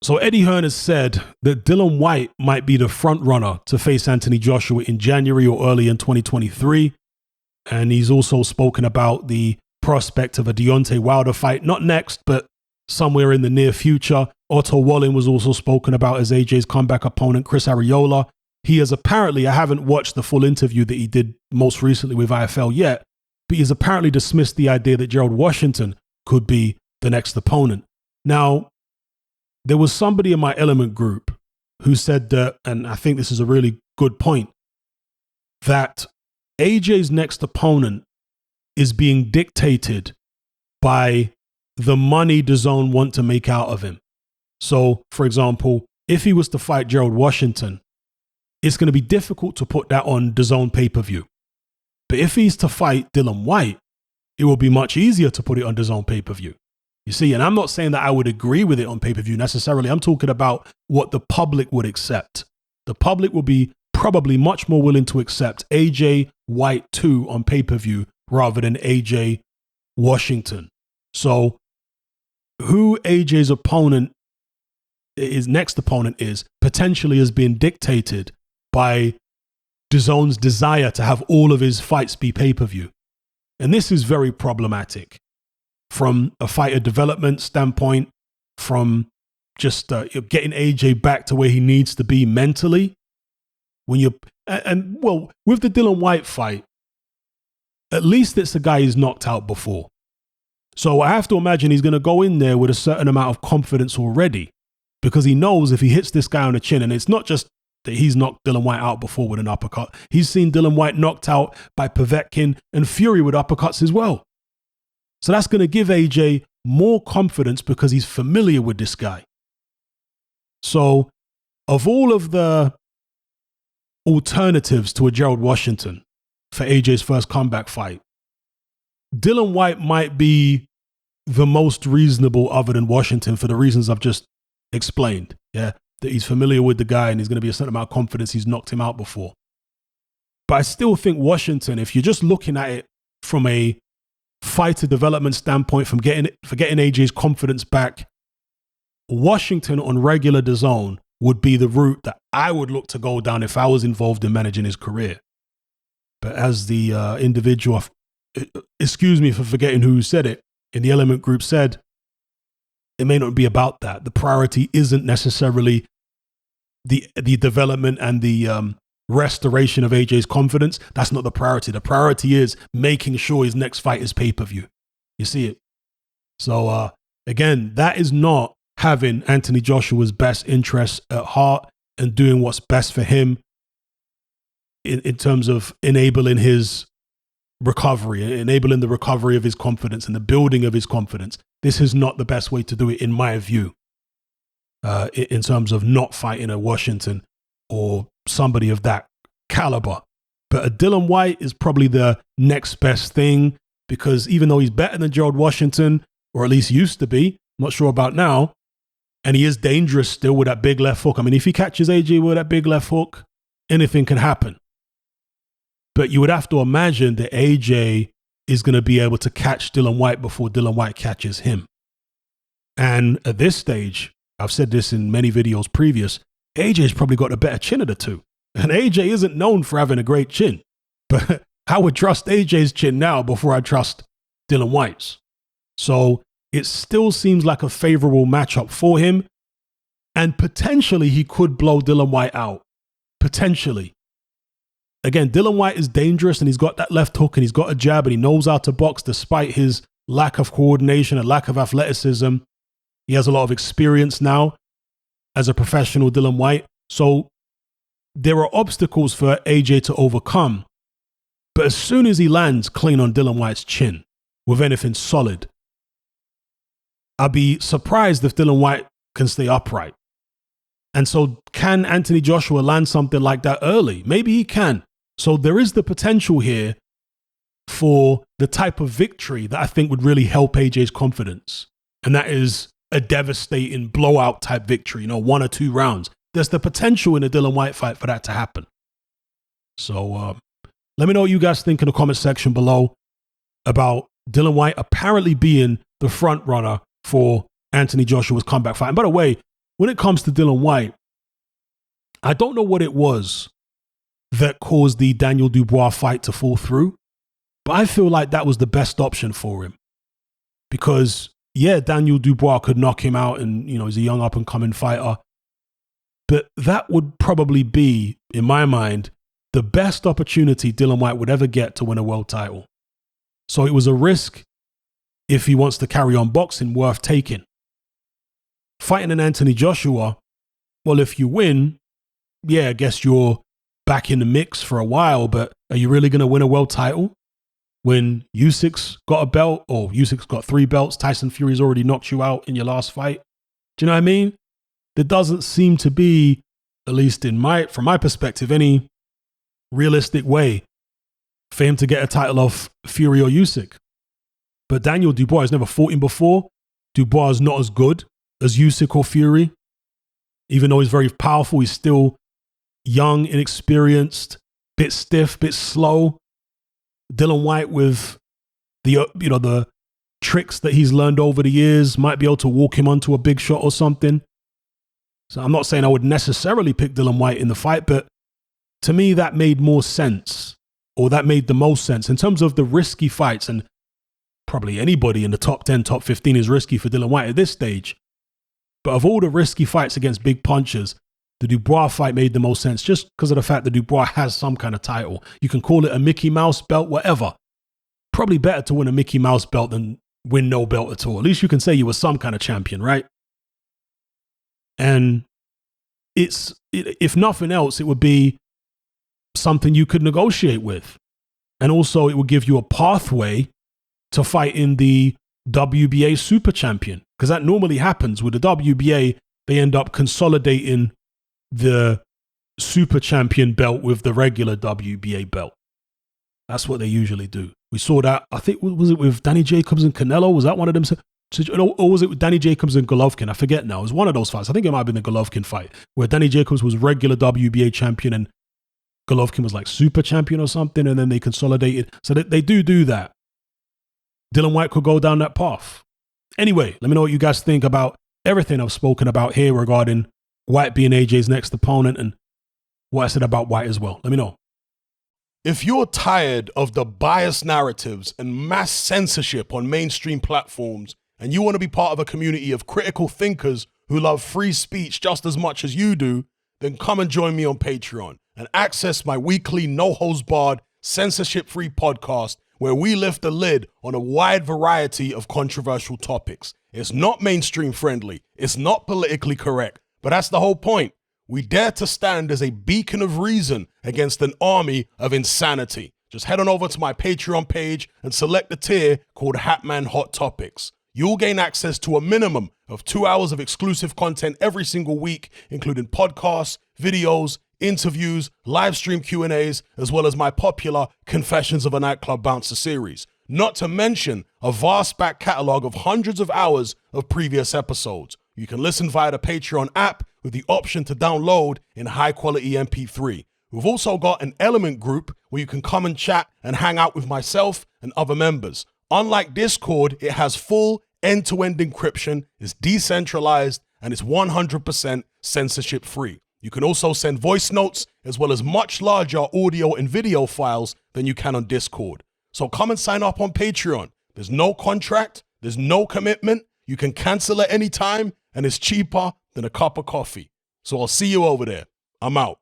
So Eddie Hearn has said that Dillian Whyte might be the front runner to face Anthony Joshua in January or early in 2023. And he's also spoken about the prospect of a Deontay Wilder fight, not next, but somewhere in the near future. Otto Wallin was also spoken about as AJ's comeback opponent. Chris Arreola, he has apparently, I haven't watched the full interview that he did most recently with IFL yet, but he's apparently dismissed the idea that Gerald Washington could be the next opponent. Now, there was somebody in my Element group who said that, and I think this is a really good point, that AJ's next opponent is being dictated by the money DAZN want to make out of him. So, for example, if he was to fight Gerald Washington, it's going to be difficult to put that on DAZN pay-per-view. But if he's to fight Dillian Whyte, it will be much easier to put it on DAZN pay-per-view. You see, and I'm not saying that I would agree with it on pay-per-view necessarily. I'm talking about what the public would accept. The public will be probably much more willing to accept AJ Whyte 2 on pay-per-view rather than AJ Washington. So who AJ's opponent, his next opponent is, potentially is being dictated by DAZN's desire to have all of his fights be pay-per-view. And this is very problematic from a fighter development standpoint, from just getting AJ back to where he needs to be mentally. When you well, with the Dillian Whyte fight, at least it's a guy he's knocked out before. So I have to imagine he's going to go in there with a certain amount of confidence already, because he knows if he hits this guy on the chin, and it's not just that he's knocked Dillian Whyte out before with an uppercut. He's seen Dillian Whyte knocked out by Povetkin and Fury with uppercuts as well. So that's going to give AJ more confidence because he's familiar with this guy. So of all of the alternatives to a Gerald Washington for AJ's first comeback fight, Dillian Whyte might be the most reasonable other than Washington for the reasons I've just explained. Yeah, that he's familiar with the guy and he's going to be a certain amount of confidence. He's knocked him out before. But I still think Washington, if you're just looking at it from a fighter development standpoint, for getting AJ's confidence back, Washington on regular DAZN would be the route that I would look to go down if I was involved in managing his career. But as the individual, excuse me for forgetting who said it, in the Element group said, it may not be about that. The priority isn't necessarily the development and the restoration of AJ's confidence. That's not the priority. The priority is making sure his next fight is pay-per-view. You see it? So again, that is not having Anthony Joshua's best interests at heart and doing what's best for him in terms of enabling his recovery, enabling the recovery of his confidence and the building of his confidence. This is not the best way to do it, in my view, in terms of not fighting a Washington or somebody of that caliber. But a Dillian Whyte is probably the next best thing, because even though he's better than Gerald Washington, or at least used to be, not sure about now, and he is dangerous still with that big left hook. I mean, if he catches AJ with that big left hook, anything can happen. But you would have to imagine that AJ is going to be able to catch Dillian Whyte before Dillian Whyte catches him. And at this stage, I've said this in many videos previous, AJ's probably got a better chin of the two. And AJ isn't known for having a great chin. But I would trust AJ's chin now before I trust Dillian Whyte's. So it still seems like a favorable matchup for him. And potentially he could blow Dillian Whyte out. Potentially. Again, Dillian Whyte is dangerous and he's got that left hook and he's got a jab and he knows how to box despite his lack of coordination and lack of athleticism. He has a lot of experience now as a professional, Dillian Whyte. So there are obstacles for AJ to overcome. But as soon as he lands clean on Dillian Whyte's chin with anything solid, I'd be surprised if Dillian Whyte can stay upright. And so can Anthony Joshua land something like that early? Maybe he can. So there is the potential here for the type of victory that I think would really help AJ's confidence. And that is a devastating blowout type victory, 1 or 2 rounds. There's the potential in a Dillian Whyte fight for that to happen. So let me know what you guys think in the comment section below about Dillian Whyte apparently being the front runner for Anthony Joshua's comeback fight. And by the way, when it comes to Dillian Whyte, I don't know what it was that caused the Daniel Dubois fight to fall through, but I feel like that was the best option for him. Because, yeah, Daniel Dubois could knock him out and, he's a young up-and-coming fighter. But that would probably be, in my mind, the best opportunity Dillian Whyte would ever get to win a world title. So it was a risk, if he wants to carry on boxing, worth taking. Fighting an Anthony Joshua, well, if you win, yeah, I guess you're back in the mix for a while, but are you really going to win a world title? When Usyk's got a belt, or Usyk's got 3 belts, Tyson Fury's already knocked you out in your last fight. Do you know what I mean? There doesn't seem to be, at least from my perspective, any realistic way for him to get a title off Fury or Usyk. But Daniel Dubois has never fought him before. Dubois is not as good as Usyk or Fury. Even though he's very powerful, he's still young, inexperienced, bit stiff, bit slow. Dillian Whyte, with the tricks that he's learned over the years, might be able to walk him onto a big shot or something. So I'm not saying I would necessarily pick Dillian Whyte in the fight, but to me that made more sense, or that made the most sense in terms of the risky fights. And probably anybody in the top 10, top 15 is risky for Dillian Whyte at this stage. But of all the risky fights against big punchers, the Dubois fight made the most sense just because of the fact that Dubois has some kind of title. You can call it a Mickey Mouse belt, whatever. Probably better to win a Mickey Mouse belt than win no belt at all. At least you can say you were some kind of champion, right? And if nothing else, it would be something you could negotiate with. And also it would give you a pathway to fight in the WBA Super Champion. Because that normally happens with the WBA. They end up consolidating the Super Champion belt with the regular WBA belt. That's what they usually do. We saw that, I think, was it with Danny Jacobs and Canelo? Was that one of them? Or was it with Danny Jacobs and Golovkin? I forget now. It was one of those fights. I think it might have been the Golovkin fight, where Danny Jacobs was regular WBA champion and Golovkin was like super champion or something, and then they consolidated. So they do that. Dillian Whyte could go down that path. Anyway, let me know what you guys think about everything I've spoken about here regarding Whyte being AJ's next opponent and what I said about Whyte as well. Let me know. If you're tired of the biased narratives and mass censorship on mainstream platforms, and you want to be part of a community of critical thinkers who love free speech just as much as you do, then come and join me on Patreon and access my weekly no-holds-barred, censorship-free podcast where we lift the lid on a wide variety of controversial topics. It's not mainstream friendly, it's not politically correct, but that's the whole point. We dare to stand as a beacon of reason against an army of insanity. Just head on over to my Patreon page and select the tier called Hatman Hot Topics. You'll gain access to a minimum of 2 hours of exclusive content every single week, including podcasts, videos, interviews, live stream Q&As, as well as my popular Confessions of a Nightclub Bouncer series. Not to mention a vast back catalog of hundreds of hours of previous episodes. You can listen via the Patreon app with the option to download in high-quality MP3. We've also got an Element group where you can come and chat and hang out with myself and other members. Unlike Discord, it has full end-to-end encryption, it's decentralized, and it's 100% censorship-free. You can also send voice notes as well as much larger audio and video files than you can on Discord. So come and sign up on Patreon. There's no contract, there's no commitment, you can cancel at any time, and it's cheaper than a cup of coffee. So I'll see you over there. I'm out.